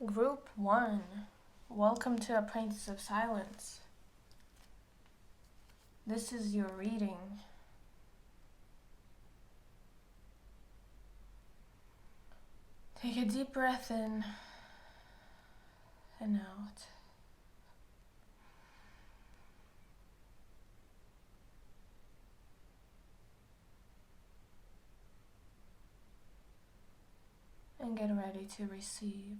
Group 1. Welcome to Apprentice of Silence. This is your reading. Take a deep breath in and out. And get ready to receive.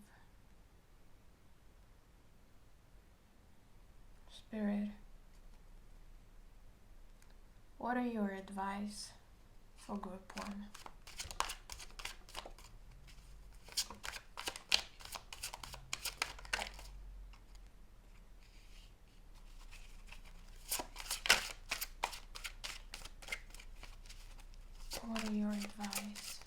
Spirit, what are your advice for Group 1? What are your advice?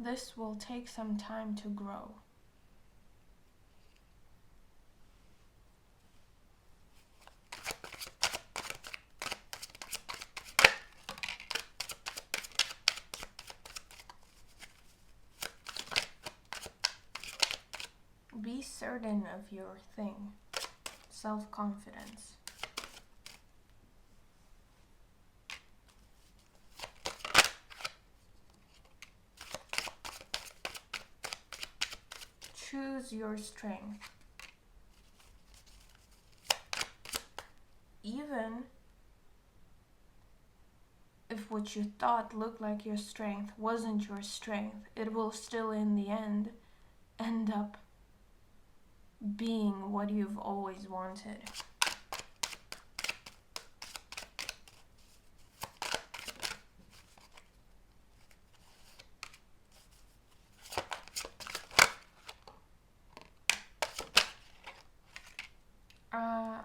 This will take some time to grow. Be certain of your thing. Self-confidence. Choose your strength. Even if what you thought looked like your strength wasn't your strength, it will still in the end up being what you've always wanted.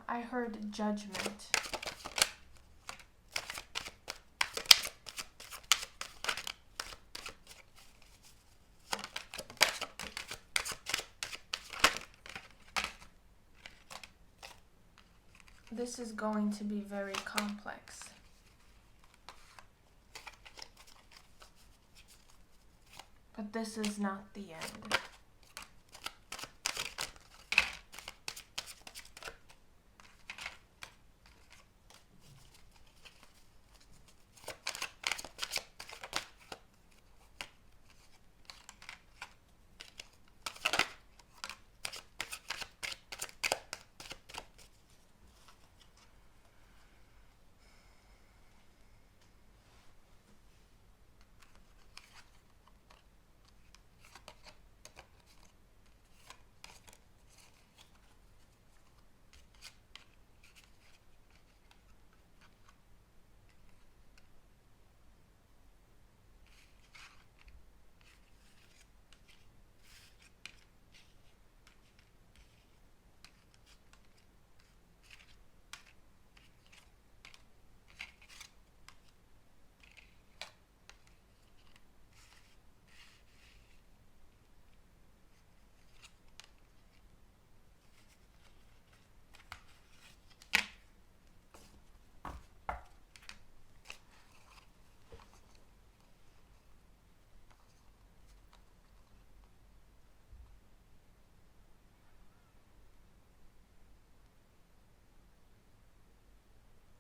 I heard judgment. This is going to be very complex. But this is not the end.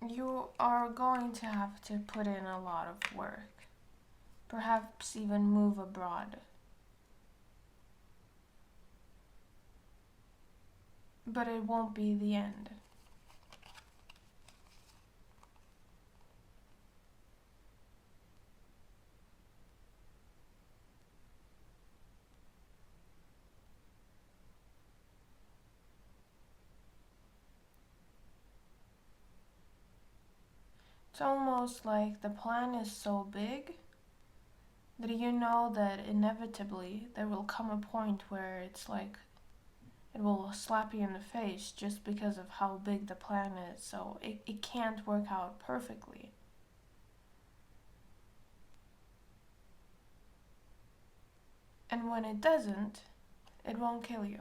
You are going to have to put in a lot of work, perhaps even move abroad. But it won't be the end. It's almost like the plan is so big that you know that inevitably there will come a point where it's like it will slap you in the face just because of how big the plan is. So it can't work out perfectly. And when it doesn't, it won't kill you.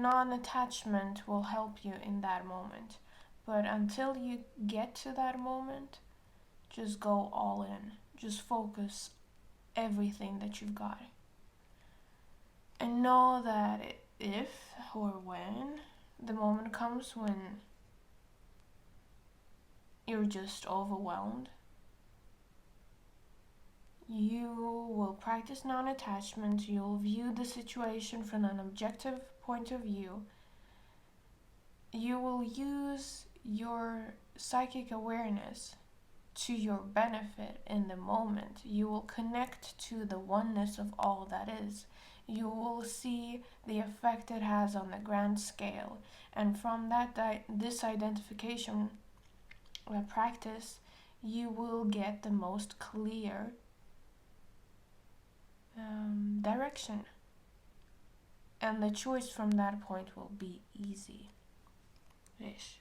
Non-attachment will help you in that moment. But until you get to that moment, just go all in. Just focus everything that you've got. And know that if or when the moment comes when you're just overwhelmed, you will practice non-attachment. You'll view the situation from an objective point of view. You will use your psychic awareness to your benefit in the moment. You will connect to the oneness of all that is. You will see the effect it has on the grand scale. And from that this identification practice, you will get the most clear direction. And the choice from that point will be easy-ish.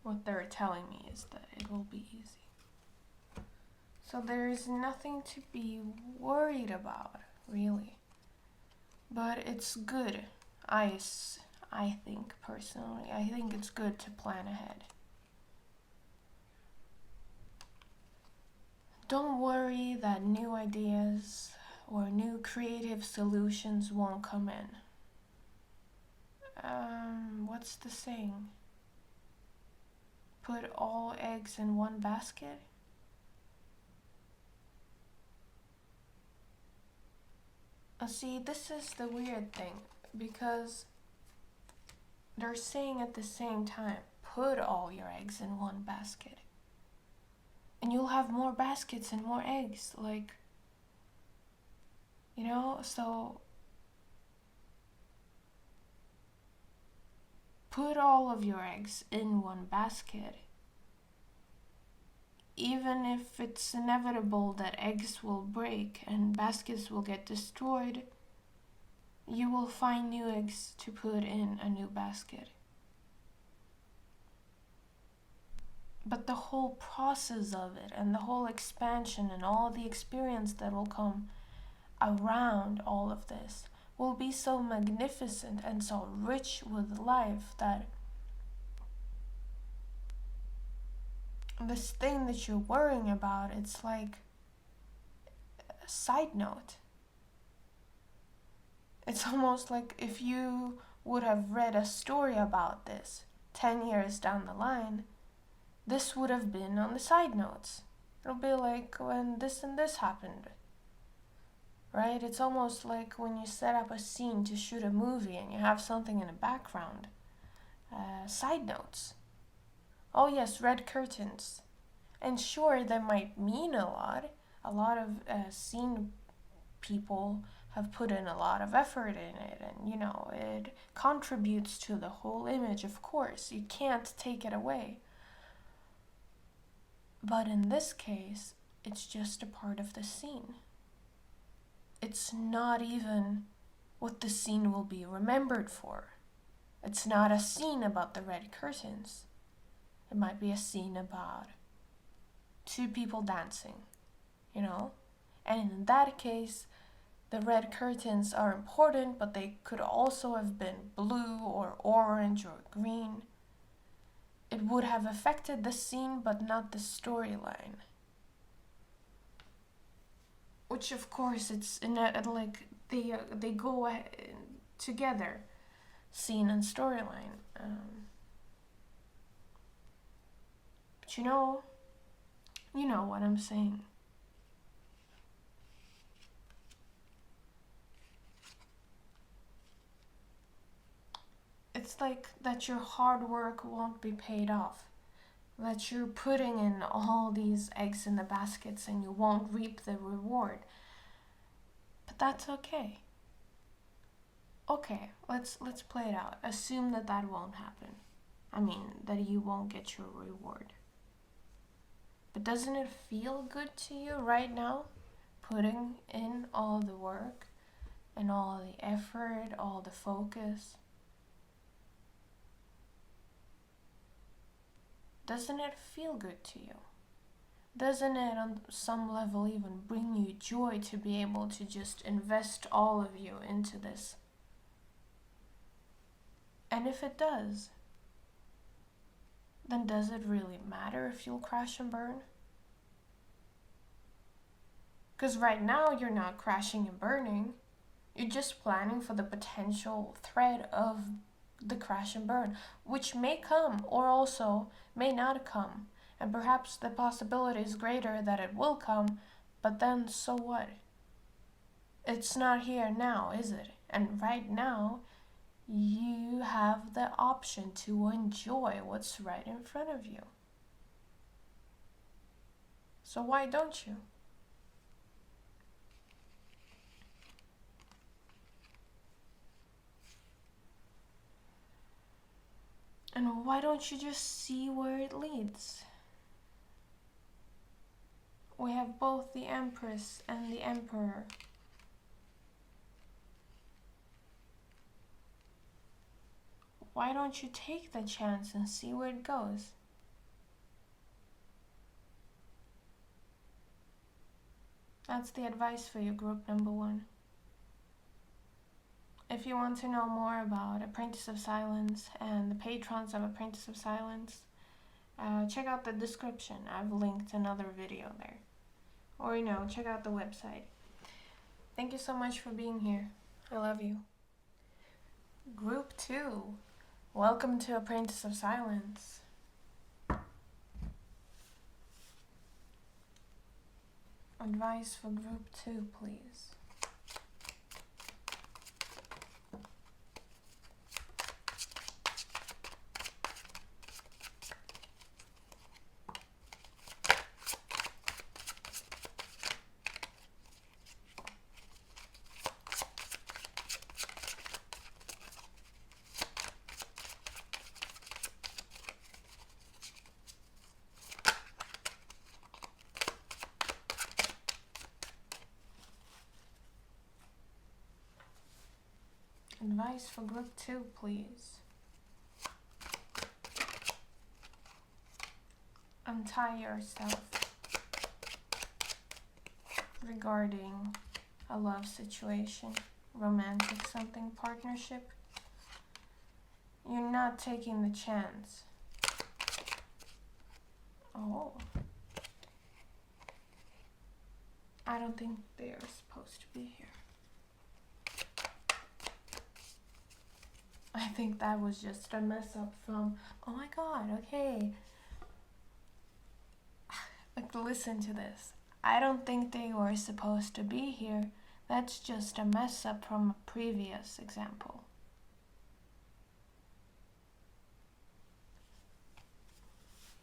What they're telling me is that it will be easy. So there is nothing to be worried about, really. But it's good. I think, personally, I think it's good to plan ahead. Don't worry that new ideas or new creative solutions won't come in. What's the saying? Put all eggs in one basket? See, this is the weird thing, because they're saying at the same time, put all your eggs in one basket. And you'll have more baskets and more eggs, like, so put all of your eggs in one basket. Even if it's inevitable that eggs will break and baskets will get destroyed, you will find new eggs to put in a new basket. But the whole process of it and the whole expansion and all the experience that will come around all of this will be so magnificent and so rich with life that this thing that you're worrying about, it's like a side note. It's almost like if you would have read a story about this 10 years down the line, this would have been on the side notes. It'll be like when this and this happened. Right? It's almost like when you set up a scene to shoot a movie and you have something in the background. Side notes. Oh yes, red curtains. And sure, that might mean a lot. A lot of scene people have put in a lot of effort in it, and it contributes to the whole image, of course. You can't take it away. But in this case, it's just a part of the scene. It's not even what the scene will be remembered for. It's not a scene about the red curtains. It might be a scene about two people dancing, And in that case, the red curtains are important, but they could also have been blue or orange or green. It would have affected the scene, but not the storyline. which of course it's in a, like they go together, scene and storyline. But you know what I'm saying. It's like that your hard work won't be paid off. That you're putting in all these eggs in the baskets and you won't reap the reward. But that's okay. Okay, let's play it out. Assume that won't happen. I mean, that you won't get your reward. But doesn't it feel good to you right now? Putting in all the work and all the effort, all the focus. Doesn't it feel good to you? Doesn't it on some level even bring you joy to be able to just invest all of you into this? And if it does, then does it really matter if you'll crash and burn? Because right now you're not crashing and burning. You're just planning for the potential threat of the crash and burn, which may come or also may not come. And perhaps the possibility is greater that it will come, but then so what? It's not here now, is it? And right now, you have the option to enjoy what's right in front of you. So why don't you? And why don't you just see where it leads? We have both the Empress and the Emperor. Why don't you take the chance and see where it goes? That's the advice for you, group number 1. If you want to know more about Apprentice of Silence and the patrons of Apprentice of Silence, check out the description. I've linked another video there. Or, check out the website. Thank you so much for being here. I love you. Group 2. Welcome to Apprentice of Silence. Advice for group 2, please. Advice for group 2, please. Untie yourself regarding a love situation, romantic something, partnership. You're not taking the chance. Oh. I don't think they are supposed to be here. I think that was just a mess up from, oh my god, okay. Like, listen to this. I don't think they were supposed to be here. That's just a mess up from a previous example.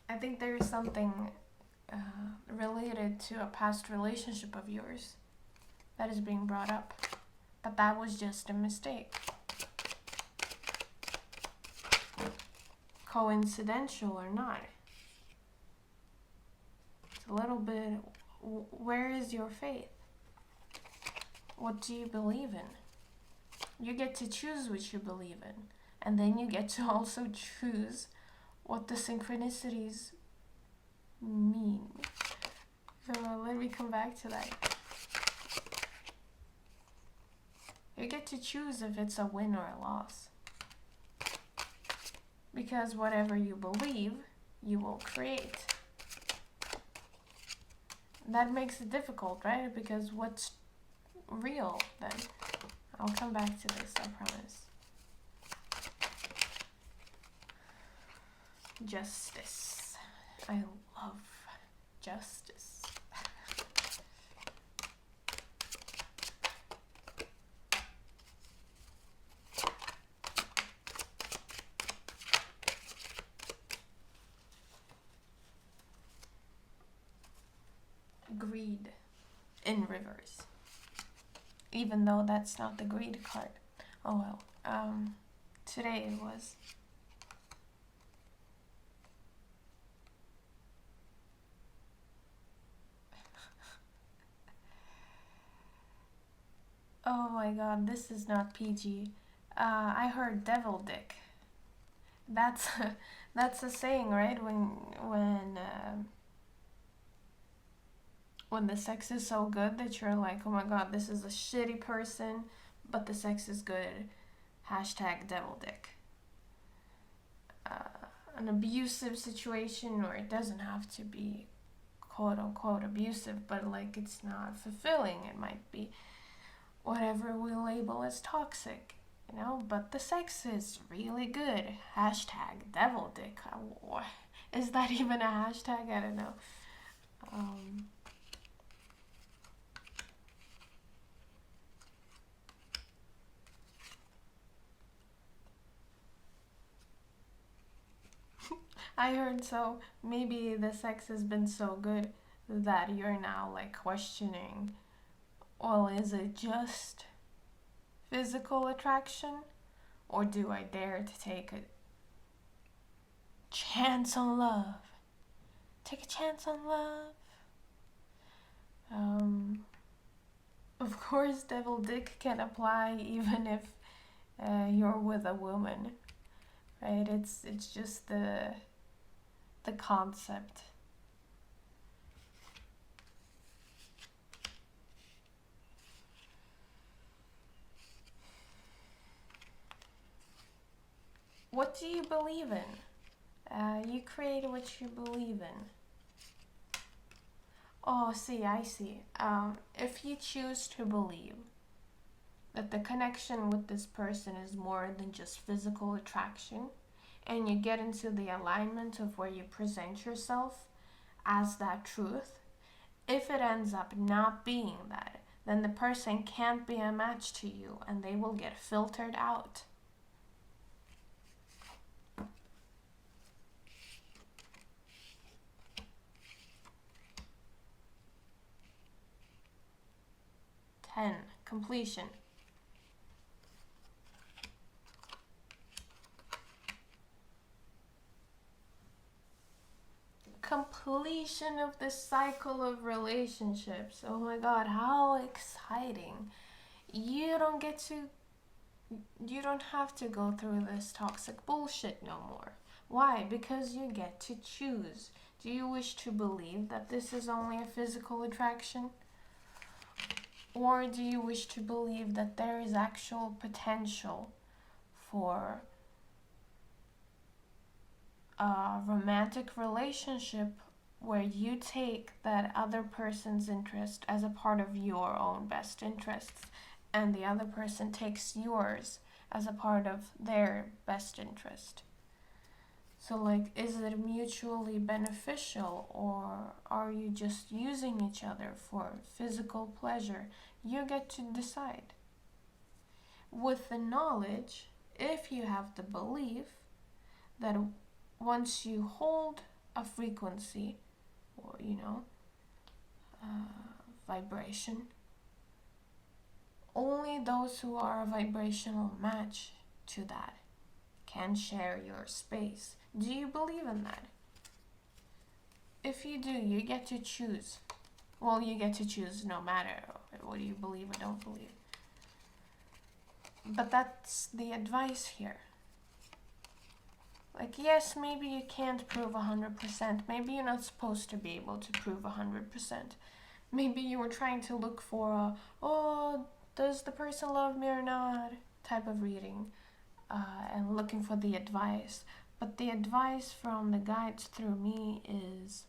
I think there is something related to a past relationship of yours that is being brought up. But that was just a mistake. Coincidental or not. It's a little bit, where is your faith? What do you believe in? You get to choose what you believe in. And then you get to also choose what the synchronicities mean. So let me come back to that. You get to choose if it's a win or a loss. Because whatever you believe, you will create. that makes it difficult, right? Because what's real then? I'll come back to this, I promise. Justice. I love justice. Greed in reverse. Even though that's not the greed card. Oh well. Today it was. Oh my god, this is not PG. I heard devil dick. That's that's a saying, right? When the sex is so good that you're like, oh my god, this is a shitty person, but the sex is good. Hashtag devil dick. An abusive situation, or it doesn't have to be quote unquote abusive, but like it's not fulfilling. It might be whatever we label as toxic, you know, but the sex is really good. Hashtag devil dick. Is that even a hashtag? I don't know. I heard so maybe the sex has been so good that you're now like questioning, well, is it just physical attraction, or do I dare to take a chance on love? Take a chance on love. Of course, devil dick can apply even if you're with a woman, right? It's just the concept. What do you believe in? You create what you believe in. Oh, see, I see. If you choose to believe that the connection with this person is more than just physical attraction, and you get into the alignment of where you present yourself as that truth, if it ends up not being that, then the person can't be a match to you and they will get filtered out. Completion. Completion of the cycle of relationships. Oh my god, how exciting. You don't have to go through this toxic bullshit no more. Why? Because you get to choose. Do you wish to believe that this is only a physical attraction? Or do you wish to believe that there is actual potential for a romantic relationship where you take that other person's interest as a part of your own best interests, and the other person takes yours as a part of their best interest? So, like, is it mutually beneficial, or are you just using each other for physical pleasure? You get to decide. With the knowledge, if you have the belief that once you hold a frequency, or, vibration, only those who are a vibrational match to that can share your space. Do you believe in that? If you do, you get to choose. Well, you get to choose no matter what you believe or don't believe. But that's the advice here. Like, yes, maybe you can't prove 100%. Maybe you're not supposed to be able to prove 100%. Maybe you were trying to look for does the person love me or not type of reading, and looking for the advice. But the advice from the guides through me is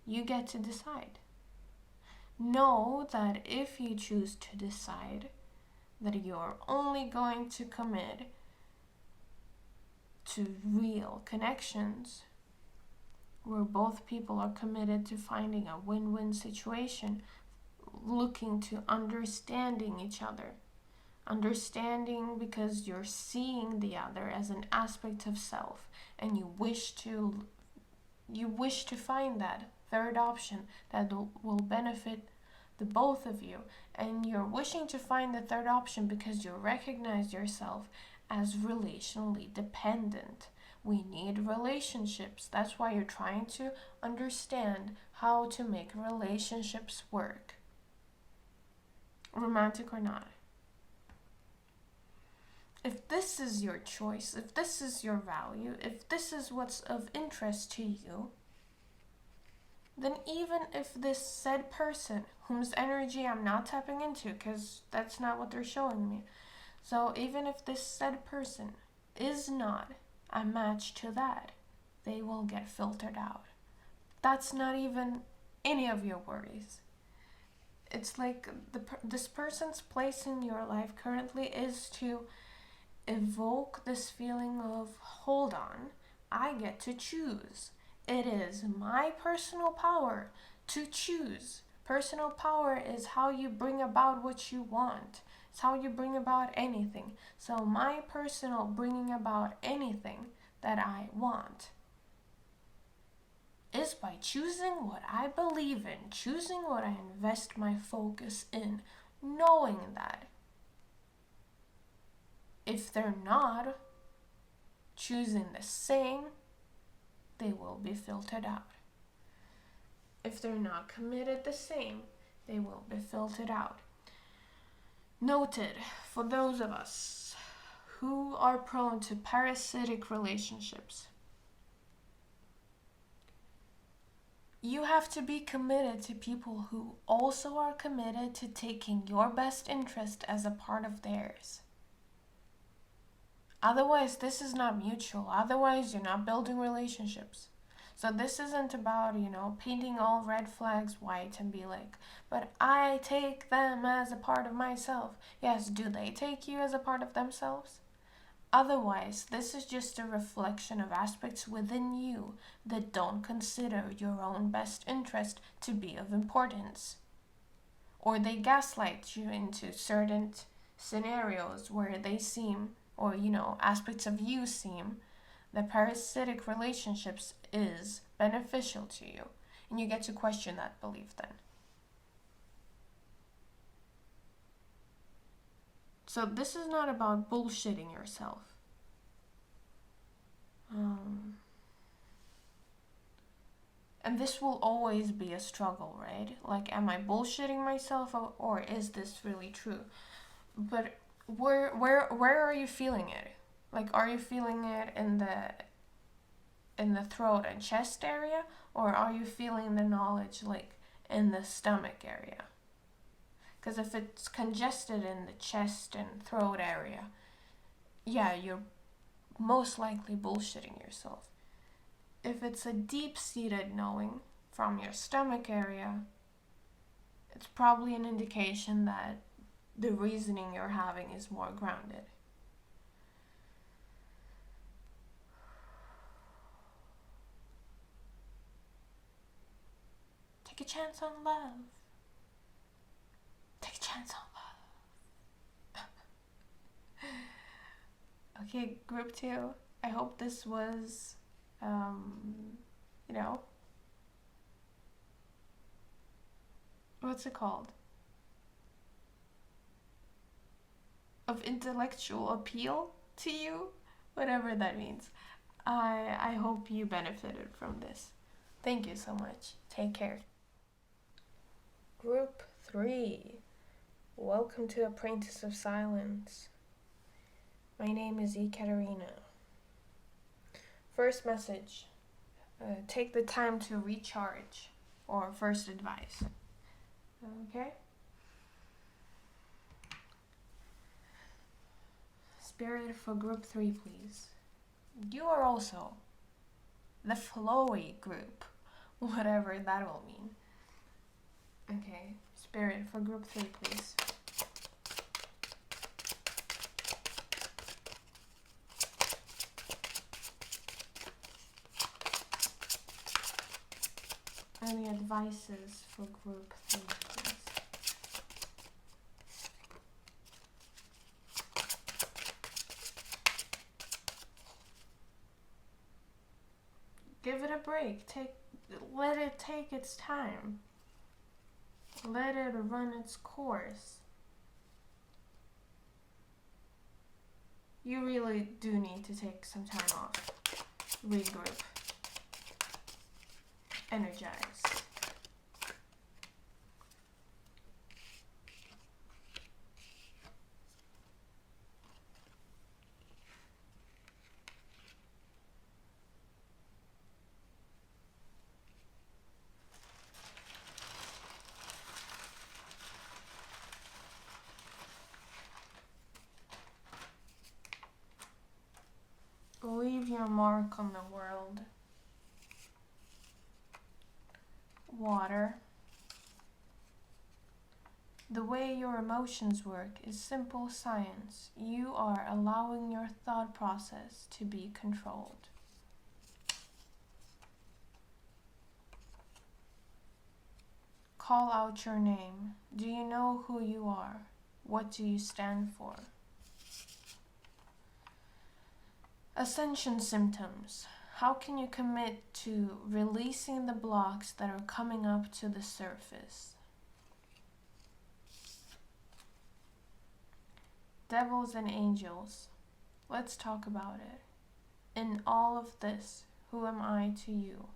you get to decide. know that if you choose to decide that you're only going to commit to real connections where both people are committed to finding a win-win situation, looking to understanding each other. Understanding because you're seeing the other as an aspect of self, and you wish to find that third option that will benefit the both of you, and you're wishing to find the third option because you recognize yourself as relationally dependent. We need relationships. That's why you're trying to understand how to make relationships work, romantic or not. If this is your choice, if this is your value, if this is what's of interest to you, then even if this said person, whose energy I'm not tapping into because that's not what they're showing me, so even if this said person is not a match to that, they will get filtered out. That's not even any of your worries. It's like this person's place in your life currently is to evoke this feeling of, hold on, I get to choose. It is my personal power to choose. Personal power is how you bring about what you want. It's how you bring about anything. So my personal bringing about anything that I want is by choosing what I believe in, choosing what I invest my focus in, knowing that if they're not choosing the same, they will be filtered out. If they're not committed the same, they will be filtered out. Noted, for those of us who are prone to parasitic relationships, you have to be committed to people who also are committed to taking your best interest as a part of theirs. Otherwise, this is not mutual. Otherwise, you're not building relationships. So this isn't about, painting all red flags white and be like, but I take them as a part of myself. Yes, do they take you as a part of themselves? Otherwise, this is just a reflection of aspects within you that don't consider your own best interest to be of importance. Or they gaslight you into certain scenarios where they seem, or aspects of you seem, that parasitic relationships is beneficial to you, and you get to question that belief then. So this is not about bullshitting yourself. And this will always be a struggle, right? Like, am I bullshitting myself, or is this really true? But where are you feeling it? Like, are you feeling it in the throat and chest area, or are you feeling the knowledge like in the stomach area? Because if it's congested in the chest and throat area, yeah, you're most likely bullshitting yourself. If it's a deep-seated knowing from your stomach area, it's probably an indication that the reasoning you're having is more grounded. Take a chance on love. Take a chance on love. Okay, group 2. I hope this was, what's it called? Of intellectual appeal to you? Whatever that means. I hope you benefited from this. Thank you so much. Take care. Group 3. Welcome to Apprentice of Silence. My name is Ekaterina. First message. Take the time to recharge, or first advice. Okay? Spirit for group 3, please. You are also the flowy group, whatever that will mean. Okay, Spirit, for group 3, please. Any advices for group 3, please? Give it a break. Let it take its time. Let it run its course. You really do need to take some time off. Regroup. Energize. Leave your mark on the world. Water. The way your emotions work is simple science. You are allowing your thought process to be controlled. Call out your name. Do you know who you are? What do you stand for? Ascension symptoms. How can you commit to releasing the blocks that are coming up to the surface? Devils and angels. Let's talk about it. In all of this, who am I to you?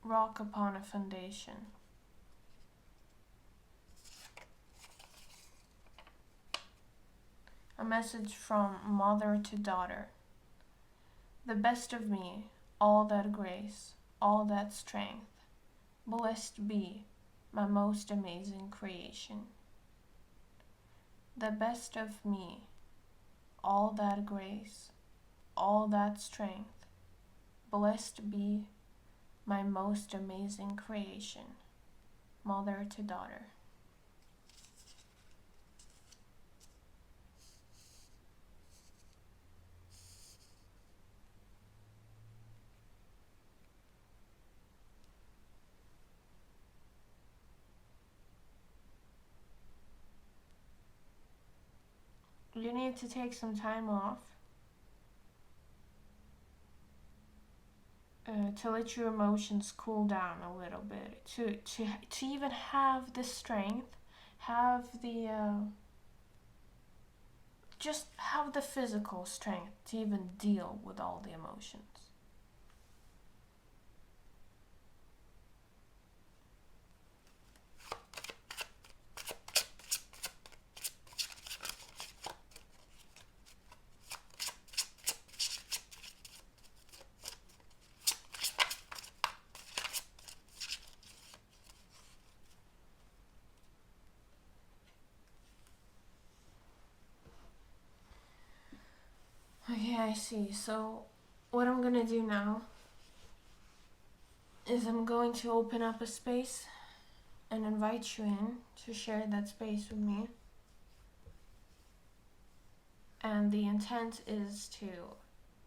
Rock upon a foundation. A message from mother to daughter. The best of me, all that grace, all that strength. Blessed be my most amazing creation. The best of me, all that grace, all that strength. Blessed be my most amazing creation. Mother to daughter. You need to take some time off to let your emotions cool down a little bit, to even have the strength, have the just have the physical strength to even deal with all the emotions. Okay, I see. So what I'm gonna do now is I'm going to open up a space and invite you in to share that space with me. And the intent is to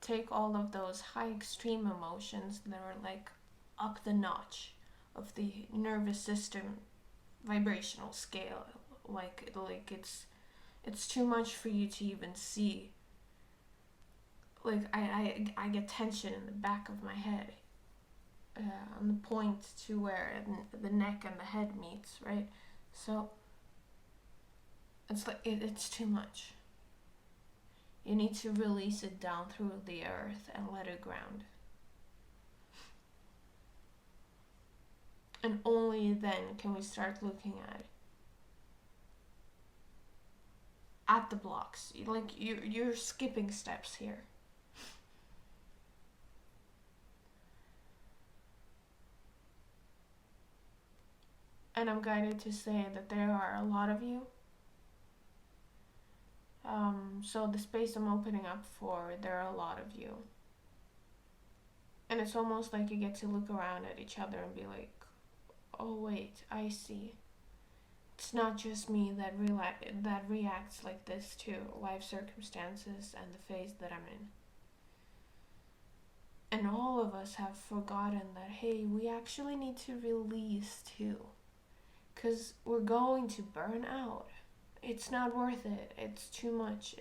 take all of those high extreme emotions that are like up the notch of the nervous system vibrational scale. Like it's too much for you to even see. Like I get tension in the back of my head, on the point to where the neck and the head meets, right? So it's like it's too much. You need to release it down through the earth and let it ground. And only then can we start looking at the blocks. Like you're skipping steps here. And I'm guided to say that there are a lot of you. So the space I'm opening up for, there are a lot of you. And it's almost like you get to look around at each other and be like, oh wait, I see. It's not just me that reacts like this to life circumstances and the phase that I'm in. And all of us have forgotten that, hey, we actually need to release too. Because we're going to burn out. It's not worth it. It's too much.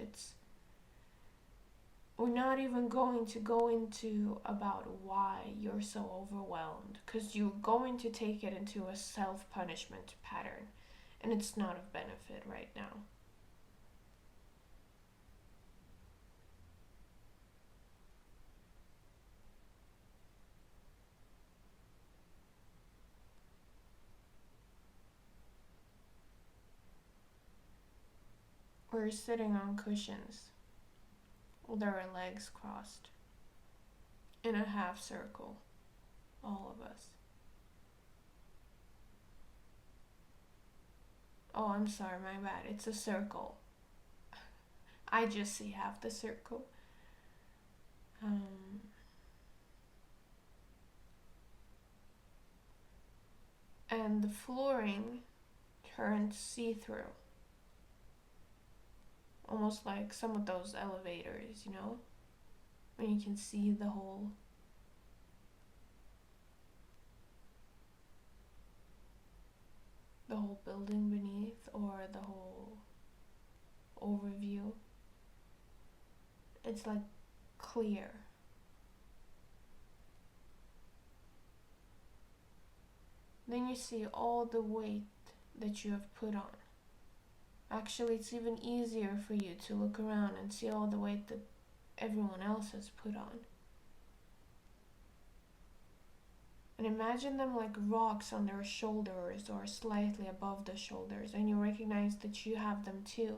We're not even going to go into about why you're so overwhelmed. Because you're going to take it into a self-punishment pattern. And it's not of benefit right now. We're sitting on cushions with our legs crossed in a half circle, all of us. Oh, I'm sorry, my bad. It's a circle. I just see half the circle. And the flooring turns see-through. Almost like some of those elevators, when you can see the whole building beneath, or the whole overview. It's like clear. Then you see all the weight that you have put on. Actually, it's even easier for you to look around and see all the weight that everyone else has put on. And imagine them like rocks on their shoulders or slightly above the shoulders, and you recognize that you have them too.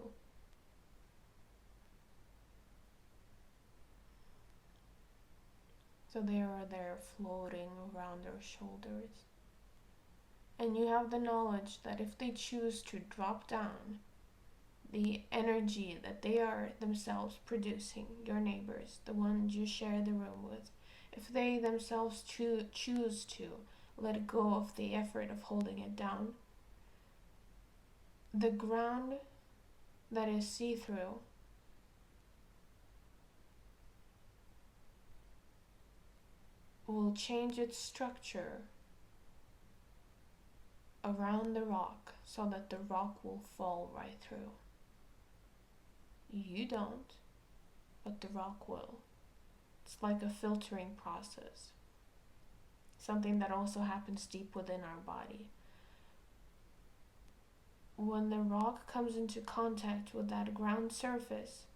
So they are there floating around their shoulders. And you have the knowledge that if they choose to drop down, the energy that they are themselves producing, your neighbors, the ones you share the room with, if they themselves choose to let go of the effort of holding it down, the ground that is see-through will change its structure around the rock so that the rock will fall right through. You don't, but the rock will. It's like a filtering process. Something that also happens deep within our body. When the rock comes into contact with that ground surface,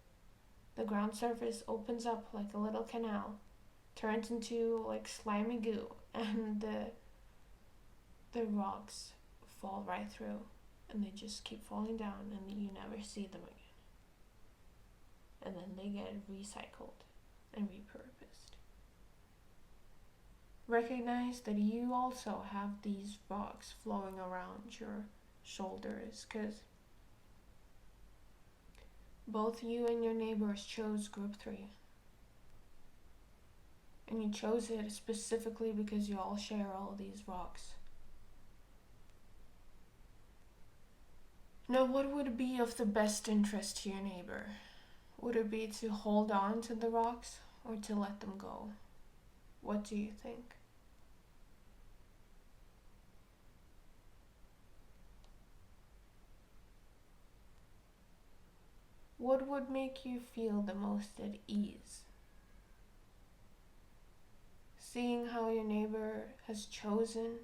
the ground surface opens up like a little canal, turns into like slimy goo, and the rocks fall right through, and they just keep falling down, and you never see them again. And then they get recycled and repurposed. Recognize that you also have these rocks flowing around your shoulders, because both you and your neighbors chose group 3. And you chose it specifically because you all share all these rocks. Now, what would be of the best interest to your neighbor? Would it be to hold on to the rocks or to let them go? What do you think? What would make you feel the most at ease? Seeing how your neighbor has chosen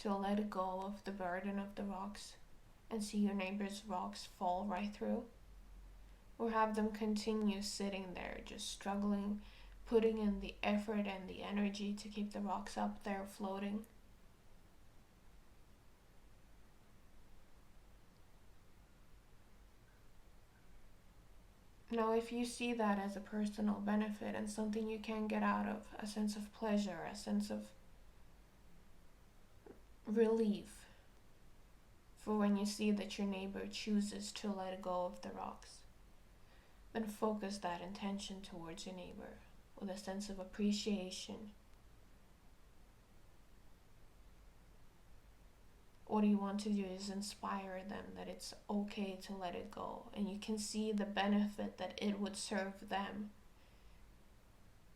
to let go of the burden of the rocks and see your neighbor's rocks fall right through? Or have them continue sitting there just struggling, putting in the effort and the energy to keep the rocks up there floating? Now, if you see that as a personal benefit and something you can get out of, a sense of pleasure, a sense of relief for when you see that your neighbor chooses to let go of the rocks, then focus that intention towards your neighbor. with a sense of appreciation. What you want to do is inspire them that it's okay to let it go, and you can see the benefit that it would serve them.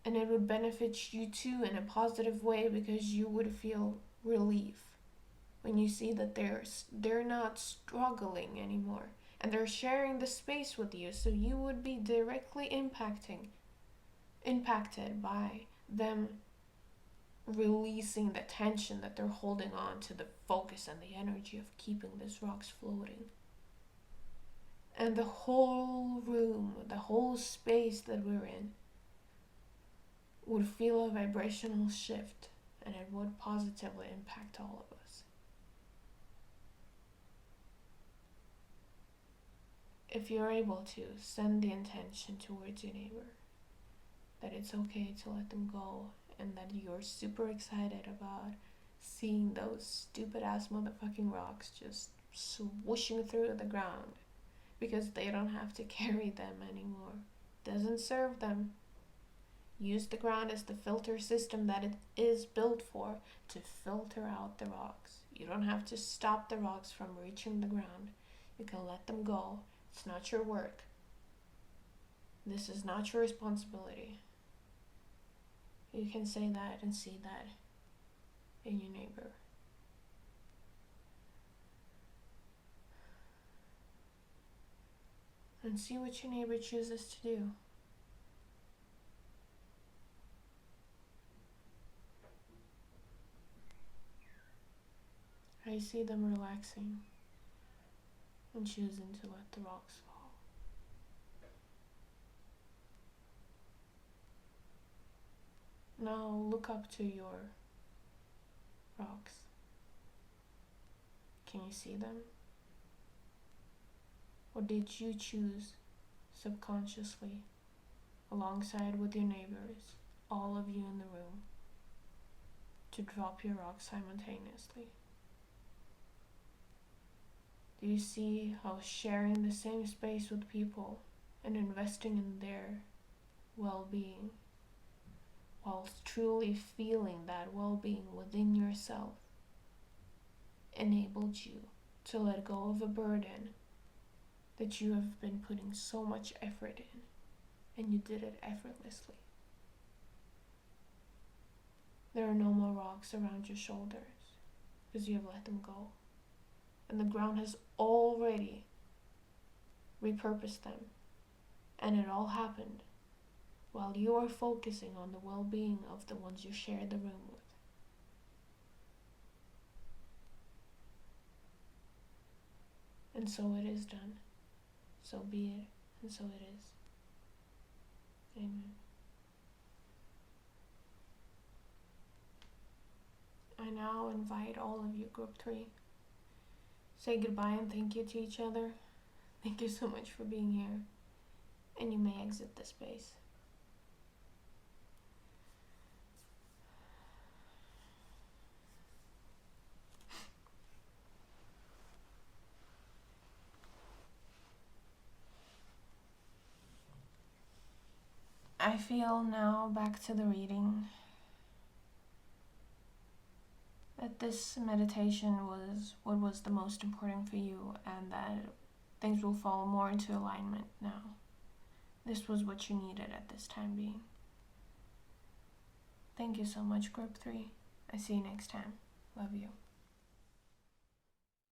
And it would benefit you too in a positive way, because you would feel relief when you see that they're not struggling anymore and they're sharing the space with you. So you would be directly impacted by them releasing the tension that they're holding on to, the focus and the energy of keeping these rocks floating. And the whole room, the whole space that we're in, would feel a vibrational shift, and it would positively impact all of us. If you're able to, send the intention towards your neighbor that it's okay to let them go, and that you're super excited about seeing those stupid ass motherfucking rocks just swooshing through the ground, because they don't have to carry them anymore. Doesn't serve them. Use the ground as the filter system that it is built for, to filter out the rocks. You don't have to stop the rocks from reaching the ground. You can let them go. It's not your work. This is not your responsibility. You can say that and see that in your neighbor. And see what your neighbor chooses to do. I see them relaxing and choosing to let the rocks fall. Now look up to your rocks. Can you see them? Or did you choose subconsciously, alongside with your neighbors, all of you in the room, to drop your rocks simultaneously? Do you see how sharing the same space with people and investing in their well-being, whilst truly feeling that well-being within yourself, enabled you to let go of a burden that you have been putting so much effort in, and you did it effortlessly? There are no more rocks around your shoulders because you have let them go. And the ground has already repurposed them. And it all happened while you are focusing on the well-being of the ones you share the room with. And so it is done. So be it, and so it is. Amen. I now invite all of you, group 3, say goodbye and thank you to each other. Thank you so much for being here. And you may exit the space. I feel now, back to the reading, that this meditation was what was the most important for you, and that things will fall more into alignment now. This was what you needed at this time being. Thank you so much, group 3. I see you next time. Love you.